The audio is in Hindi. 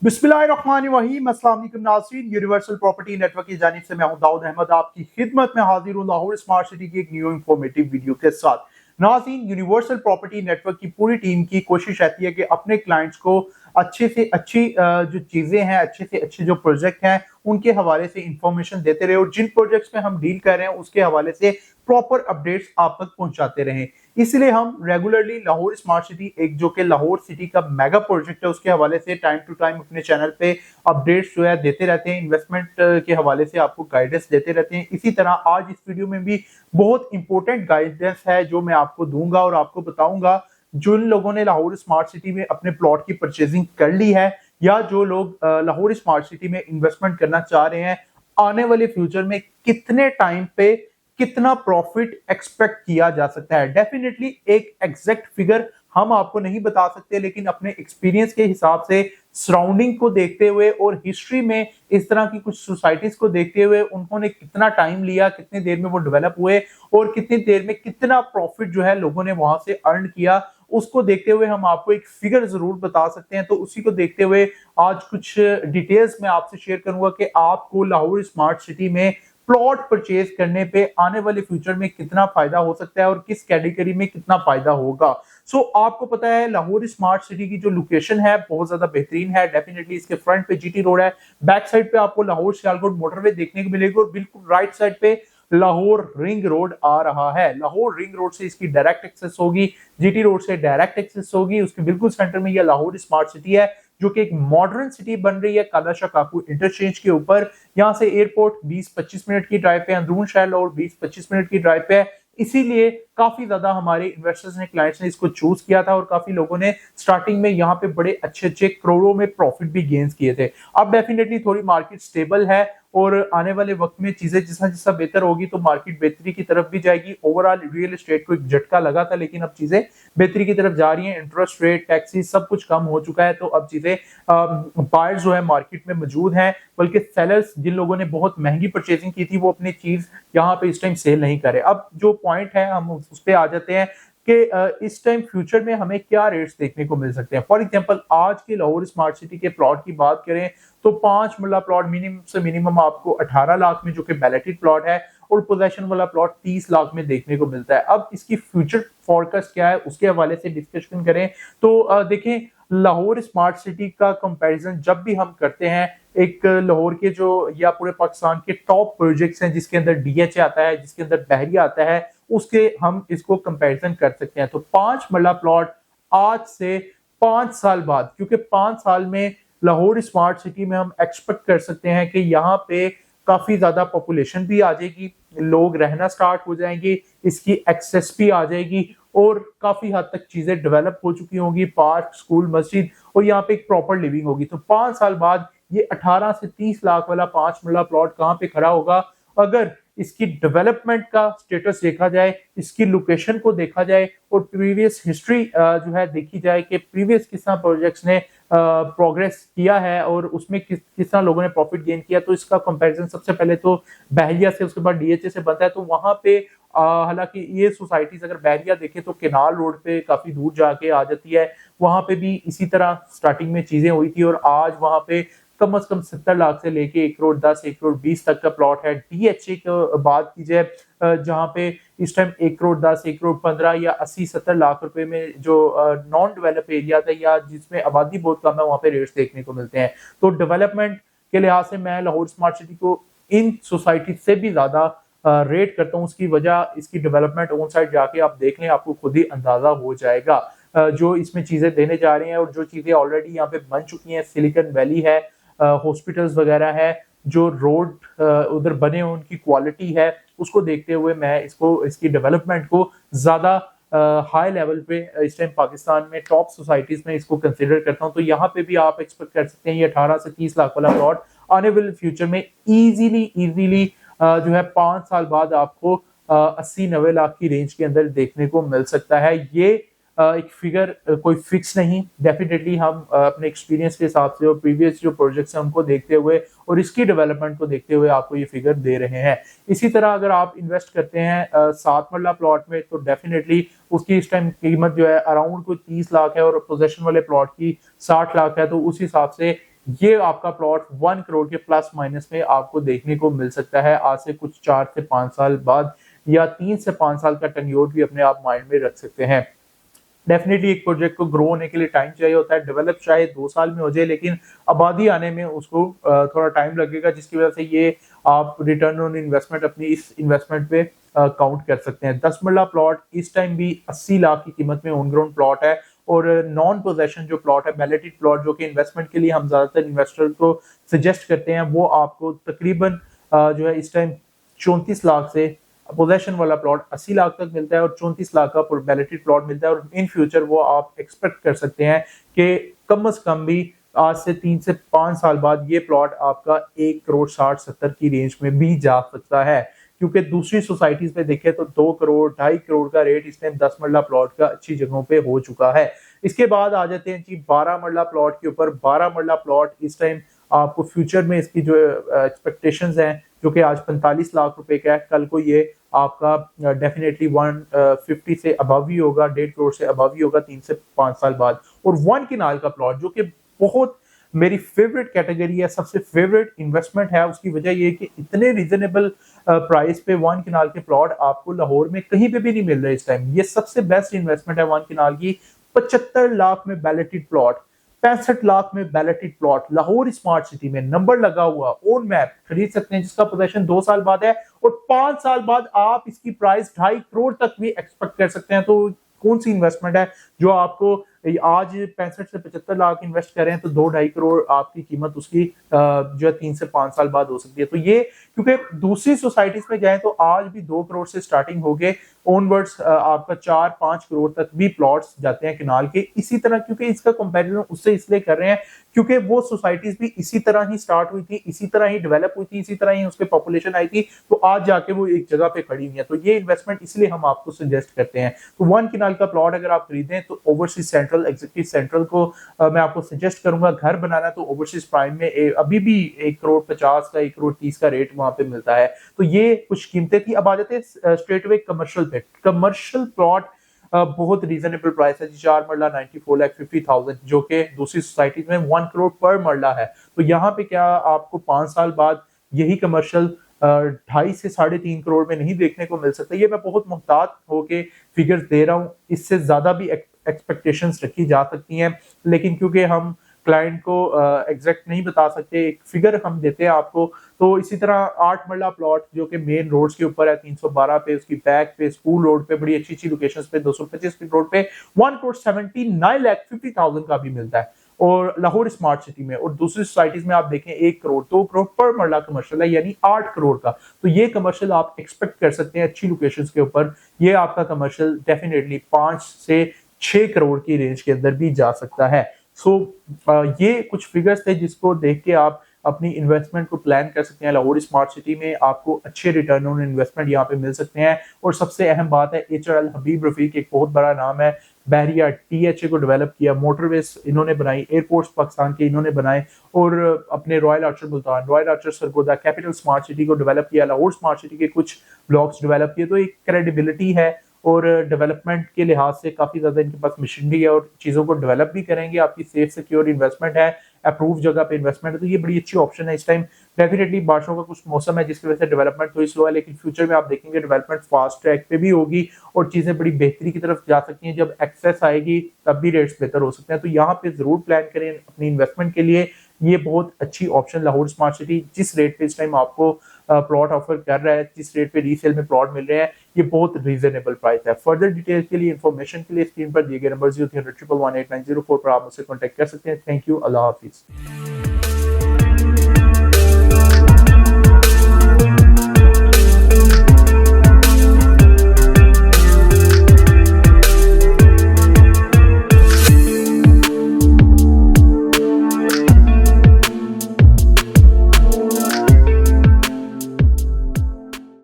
बिस्मिल्लाहिर्रहमानिर्रहीम। अस्सलाम वालेकुम नाज़रीन, यूनिवर्सल प्रॉपर्टी नेटवर्क की जानिब से मैं हूं दाऊद अहमद आपकी खिदमत में हाजिर हूं लाहौर स्मार्ट सिटी की एक न्यू इंफॉर्मेटिव वीडियो के साथ। नाज़रीन, यूनिवर्सल प्रॉपर्टी नेटवर्क की पूरी टीम की कोशिश रहती है कि अपने क्लाइंट्स को अच्छे से अच्छी जो चीजें हैं, अच्छे से अच्छे जो प्रोजेक्ट हैं उनके हवाले से इंफॉर्मेशन देते रहे और जिन प्रोजेक्ट्स में हम डील कर रहे हैं उसके हवाले से प्रॉपर अपडेट्स आप तक पहुंचाते रहें। इसलिए हम रेगुलरली लाहौर स्मार्ट सिटी, एक जो कि लाहौर सिटी का मेगा प्रोजेक्ट है, उसके हवाले से टाइम टू टाइम अपने चैनल पे अपडेट्स जो है देते रहते हैं। इन्वेस्टमेंट के हवाले से आपको गाइडेंस देते रहते हैं। इसी तरह आज इस वीडियो में भी बहुत इंपॉर्टेंट गाइडेंस है जो मैं आपको दूंगा और आपको बताऊंगा जिन लोगों ने लाहौर स्मार्ट सिटी में अपने प्लॉट की परचेजिंग कर ली है या जो लोग लाहौर स्मार्ट सिटी में इन्वेस्टमेंट करना चाह रहे हैं, आने वाले फ्यूचर में कितने टाइम पे कितना प्रॉफिट एक्सपेक्ट किया जा सकता है। डेफिनेटली एक एग्जैक्ट फिगर हम आपको नहीं बता सकते, लेकिन अपने एक्सपीरियंस के हिसाब से, सराउंडिंग को देखते हुए और हिस्ट्री में इस तरह की कुछ सोसाइटीज को देखते हुए उन्होंने कितना टाइम लिया, कितनी देर में वो डेवलप हुए और कितनी देर में कितना प्रॉफिट जो है लोगों ने वहां से अर्न किया, उसको देखते हुए हम आपको एक फिगर जरूर बता सकते हैं। तो उसी को देखते हुए आज कुछ डिटेल्स मैं आपसे शेयर करूंगा कि आपको लाहौर स्मार्ट सिटी में प्लॉट परचेज करने पे आने वाले फ्यूचर में कितना फायदा हो सकता है और किस कैटेगरी में कितना फायदा होगा। आपको पता है लाहौर स्मार्ट सिटी की जो लोकेशन है बहुत ज्यादा बेहतरीन है। डेफिनेटली इसके फ्रंट पे जीटी रोड है, बैक साइड पे आपको लाहौर सियालकोट मोटरवे देखने को मिलेगी और बिल्कुल राइट साइड पे लाहौर रिंग रोड आ रहा है। लाहौर रिंग रोड से इसकी डायरेक्ट एक्सेस होगी, जीटी रोड से डायरेक्ट एक्सेस होगी। उसके बिल्कुल सेंटर में यह लाहौर स्मार्ट सिटी है जो कि एक मॉडर्न सिटी बन रही है कालाशाह काकू इंटरचेंज के ऊपर। यहाँ से एयरपोर्ट 20-25 मिनट की ड्राइव पे, अंदरून शहर लाहौर 20-25 मिनट की ड्राइव पे है। इसीलिए काफी ज्यादा हमारे इन्वेस्टर्स ने, क्लाइंट्स ने इसको चूज किया था और काफी लोगों ने स्टार्टिंग में यहाँ पे बड़े अच्छे अच्छे करोड़ों में प्रॉफिट भी गेन्स किए थे। अब डेफिनेटली थोड़ी मार्केट स्टेबल है और आने वाले वक्त में चीजें जैसा जैसा बेहतर होगी तो मार्केट बेहतरी की तरफ भी जाएगी। ओवरऑल रियल एस्टेट को एक झटका लगा था, लेकिन अब चीजें बेहतरी की तरफ जा रही हैं। इंटरेस्ट रेट, टैक्सेस सब कुछ कम हो चुका है, तो अब चीजें बायर्स जो है मार्केट में मौजूद हैं, बल्कि सेलर्स जिन लोगों ने बहुत महंगी परचेजिंग की थी वो अपनी चीज यहाँ पे इस टाइम सेल नहीं करे। अब जो पॉइंट है हम उस पर आ जाते हैं कि इस टाइम फ्यूचर में हमें क्या रेट्स देखने को मिल सकते हैं। फॉर एग्जांपल आज के लाहौर स्मार्ट सिटी के प्लॉट की बात करें तो 5 मरला प्लॉट मिनिमम से मिनिमम आपको 18 लाख में, जो कि बैलेटेड प्लॉट है, और पोजेशन वाला प्लॉट 30 लाख में देखने को मिलता है। अब इसकी फ्यूचर फोरकास्ट क्या है उसके हवाले से डिस्कशन करें तो देखें, लाहौर स्मार्ट सिटी का कंपैरिजन जब भी हम करते हैं एक लाहौर के जो या पूरे पाकिस्तान के टॉप प्रोजेक्ट्स हैं जिसके अंदर डीएचए आता है, जिसके अंदर बहरिया आता है, उसके हम इसको कंपैरिजन कर सकते हैं। तो 5 मरला प्लॉट आज से 5 साल बाद, क्योंकि 5 साल में लाहौर स्मार्ट सिटी में हम एक्सपेक्ट कर सकते हैं कि यहाँ पे काफी ज्यादा पॉपुलेशन भी आ जाएगी, लोग रहना स्टार्ट हो जाएंगे, इसकी एक्सेस भी आ जाएगी और काफी हद तक चीजें डेवलप हो चुकी होंगी, पार्क, स्कूल, मस्जिद, और यहाँ पे एक प्रॉपर लिविंग होगी। तो 5 साल बाद ये 18 से 30 लाख वाला 5 मरला प्लॉट कहाँ पे खड़ा होगा? अगर इसकी डेवलपमेंट का स्टेटस देखा जाए, इसकी लोकेशन को देखा जाए और प्रीवियस हिस्ट्री जो है देखी जाए कि प्रीवियस किस तरह प्रोजेक्ट्स ने प्रोग्रेस किया है और उसमें किस तरह लोगों ने प्रॉफिट गेन किया, तो इसका कंपैरिजन सबसे पहले तो बहरिया से, उसके बाद डीएचए से बनता है। तो वहां पे हालांकि ये सोसाइटीज अगर बहरिया देखें तो केनाल रोड पे काफी दूर जाके आ जाती है, वहां पे भी इसी तरह स्टार्टिंग में चीजें हुई थी और आज वहां पे कम से कम 70 लाख से लेके 1 करोड़ 10, 1 करोड़ 20 तक का प्लॉट है। डीएचए की बात की जाए जहां पे इस टाइम 1 करोड़ 10, 1 करोड़ 15 या 80-70 लाख रुपए में जो नॉन डेवलप एरिया था या जिसमें आबादी बहुत कम है वहां पे रेट्स देखने को मिलते हैं। तो डेवलपमेंट के लिहाज से मैं लाहौर स्मार्ट सिटी को इन सोसाइटी से भी ज्यादा रेट करता हूँ। उसकी वजह इसकी डेवलपमेंट ऑन साइड जाके आप देख लें, आपको खुद ही अंदाजा हो जाएगा जो इसमें चीजें देने जा रहे हैं और जो चीजें ऑलरेडी यहाँ पे बन चुकी हैं। सिलिकॉन वैली है, हॉस्पिटल्स वगैरह है, जो रोड उधर बने हैं उनकी क्वालिटी है, उसको देखते हुए मैं इसकी डेवलपमेंट को ज्यादा हाई लेवल पे इस टाइम पाकिस्तान में टॉप सोसाइटीज में इसको कंसिडर करता हूं। तो यहाँ पे भी आप एक्सपेक्ट कर सकते हैं ये 18 से 30 लाख वाला प्लॉट आने वाले फ्यूचर में इजीली जो है 5 साल बाद आपको 80-90 लाख की रेंज के अंदर देखने को मिल सकता है। ये एक फिगर कोई फिक्स नहीं, डेफिनेटली हम अपने एक्सपीरियंस के हिसाब से और प्रीवियस जो प्रोजेक्ट्स हैं उनको देखते हुए और इसकी डेवलपमेंट को देखते हुए आपको ये फिगर दे रहे हैं। इसी तरह अगर आप इन्वेस्ट करते हैं 7 मरला प्लॉट में तो डेफिनेटली उसकी इस टाइम कीमत जो है अराउंड कोई 30 लाख है और पोजेशन वाले प्लॉट की 60 लाख है। तो उस हिसाब से ये आपका प्लॉट 1 करोड़ के प्लस माइनस में आपको देखने को मिल सकता है आज से कुछ 4 से 5 साल बाद, या 3 से 5 साल का टेन्योर भी अपने आप माइंड में रख सकते हैं। डेफिनेटली एक प्रोजेक्ट को ग्रो होने के लिए टाइम चाहिए होता है, डेवलप चाहे 2 साल में हो जाए, लेकिन आबादी आने में उसको थोड़ा टाइम लगेगा, जिसकी वजह से ये आप रिटर्न ऑन इन्वेस्टमेंट अपनी इस इन्वेस्टमेंट पे काउंट कर सकते हैं। 10 मरला प्लॉट इस टाइम भी 80 लाख की कीमत में ऑन ग्राउंड प्लॉट है, और नॉन पोजेशन जो प्लॉट है, बैलेटेड प्लॉट, जो कि इन्वेस्टमेंट के लिए हम ज्यादातर इन्वेस्टर को सजेस्ट करते हैं, वो आपको तकरीबन जो है इस टाइम 34 लाख से पोजेशन वाला प्लॉट 80 लाख तक मिलता है, और 34 लाख का बैलेटेड प्लॉट मिलता है। और इन फ्यूचर वो आप एक्सपेक्ट कर सकते हैं कि कम से कम भी आज से 3 से 5 साल बाद ये प्लॉट आपका 1 करोड़ 60-70 की रेंज में भी जा सकता है, क्योंकि दूसरी सोसाइटीज में देखें तो 2 करोड़ 2.5 करोड़ का रेट इस टाइम 10 मरला प्लॉट का अच्छी जगहों पे हो चुका है। इसके बाद आ जाते हैं जी 12 मरला प्लॉट के ऊपर। 12 मरला प्लॉट इस टाइम आपको फ्यूचर में इसकी जो एक्सपेक्टेशंस हैं, जो कि आज 45 लाख रुपए का है, कल को ये आपका डेफिनेटली 150 से अबव ही होगा, 1.5 करोड़ से अबव ही होगा 3 से 5 साल बाद। और 1 किनाल का प्लॉट, जो कि बहुत मेरी फेवरेट कैटेगरी है, सबसे फेवरेट इन्वेस्टमेंट है, उसकी वजह ये कि इतने रीजनेबल प्राइस पे 1 किनाल के प्लॉट आपको लाहौर में कहीं पे भी नहीं मिल रहे इस टाइम। ये सबसे बेस्ट इन्वेस्टमेंट है 1 किनाल की। 75 लाख में बैलेटेड प्लॉट, 65 लाख में balloted plot, Lahore smart city में, नंबर लगा हुआ, ओन मैप, खरीद सकते हैं, जिसका पोजेशन 2 साल बाद है, और 5 साल बाद आप इसकी प्राइस 2.5 करोड़ तक भी एक्सपेक्ट कर सकते हैं। तो कौन सी इन्वेस्टमेंट है जो आपको आज 65 से 75 लाख इन्वेस्ट करें तो 2-2.5 करोड़ आपकी कीमत उसकी जो है 3 से 5 साल बाद हो सकती है। तो ये क्योंकि दूसरी सोसाइटीज में जाए तो आज भी 2 करोड़ से स्टार्टिंग हो गए, ओनवर्ड्स आपका 4-5 करोड़ तक भी प्लॉट्स जाते हैं किनाल के। इसी तरह, क्योंकि इसका कंपैरिजन उससे इसलिए कर रहे हैं क्योंकि वो सोसाइटीज भी इसी तरह ही स्टार्ट हुई थी, इसी तरह ही डेवलप हुई थी, इसी तरह ही उसके पॉपुलेशन आई थी, तो आज जाके वो एक जगह पे खड़ी हुई है। तो ये इन्वेस्टमेंट इसलिए हम आपको सजेस्ट करते हैं। तो 1 किनाल का प्लॉट अगर आप खरीदें तो ओवरसीज सेंट्रल, एग्जीक्यूटिव सेंट्रल को मैं आपको सजेस्ट करूंगा। घर बनाना तो ओवरसीज प्राइम में अभी भी 1 करोड़ 50 का, 1 करोड़ 30 का रेट वहां पे मिलता है। तो ये कुछ कीमतें थी। अब आ जाते हैं स्ट्रेट अवे कमर्शियल पे। कमर्शियल प्लॉट बहुत रीजनेबल प्राइस है, 4 मरला 94,50,000, जो कि दूसरी सोसाइटी में 1 करोड़ पर मरला है। तो यहाँ पे क्या आपको 5 साल बाद यही कमर्शियल 2.5 से 3.5 करोड़ में नहीं देखने को मिल सकता। ये मैं बहुत मुहतात होके फिगर्स दे रहा हूँ, इससे ज्यादा भी एक्सपेक्टेशंस रखी जा सकती हैं, लेकिन क्योंकि हम क्लाइंट को एग्जैक्ट नहीं बता सकते, एक फिगर हम देते हैं आपको। तो इसी तरह 8 मरला प्लॉट जो कि मेन रोड्स के ऊपर है, 312 पे, उसकी बैक पे, स्कूल रोड पे, बड़ी अच्छी अच्छी लोकेशंस पे, 225 फीट रोड पे 1 करोड़ 79,50,000 का भी मिलता है, और लाहौर स्मार्ट सिटी में। और दूसरी सोसाइटीज में आप देखें 1 करोड़ 2 करोड़ पर मरला कमर्शियल है, यानी 8 करोड़ का। तो ये कमर्शियल आप एक्सपेक्ट कर सकते हैं अच्छी लोकेशंस के ऊपर। ये आपका कमर्शियल डेफिनेटली 5 से 6 करोड़ की रेंज के अंदर भी जा सकता है। सो ये कुछ फिगर्स थे जिसको देख के आप अपनी इन्वेस्टमेंट को प्लान कर सकते हैं। लाहौर स्मार्ट सिटी में आपको अच्छे रिटर्न ऑन इन्वेस्टमेंट यहाँ पे मिल सकते हैं। और सबसे अहम बात है, HRL हबीब रफीक एक बहुत बड़ा नाम है, बहरिया THA को डेवलप किया, मोटरवेज इन्होंने बनाई, एयरपोर्ट्स पाकिस्तान के इन्होंने बनाए, और अपने royal Archer Multan, royal Archer Sargodha, capital smart city को डेवलप किया, लाहौर स्मार्ट सिटी के कुछ ब्लॉक्स डेवलप किए। तो एक क्रेडिबिलिटी है, और डेवलपमेंट के लिहाज से काफी ज्यादा इनके पास मशीनरी है, और चीजों को डेवलप भी करेंगे। आपकी सेफ सिक्योर इन्वेस्टमेंट है, अप्रूव जगह पे इन्वेस्टमेंट है, तो ये बड़ी अच्छी ऑप्शन है इस टाइम। डेफिनेटली बारिशों का कुछ मौसम है जिसकी वजह से डेवलपमेंट थोड़ी स्लो है, लेकिन फ्यूचर में आप देखेंगे डेवलपमेंट फास्ट ट्रैक पे भी होगी, और चीजें बड़ी बेहतरी की तरफ जा सकती हैं। जब एक्सेस आएगी तब भी रेट्स बेहतर हो सकते हैं। तो यहाँ पे जरूर प्लान करें अपनी इन्वेस्टमेंट के लिए। ये बहुत अच्छी ऑप्शन लाहौर स्मार्ट सिटी, जिस रेट पे इस टाइम आपको प्लॉट ऑफर कर रहा है, जिस रेट पे रीसेल में प्लॉट मिल रहे हैं, ये बहुत रीजनेबल प्राइस है। फर्दर डिटेल्स के लिए, इन्फॉर्मेशन के लिए स्क्रीन पर दिए गए नंबर 03111890 पर आप मुझसे कॉन्टेक्ट कर सकते हैं। Thank you, Allah Hafiz.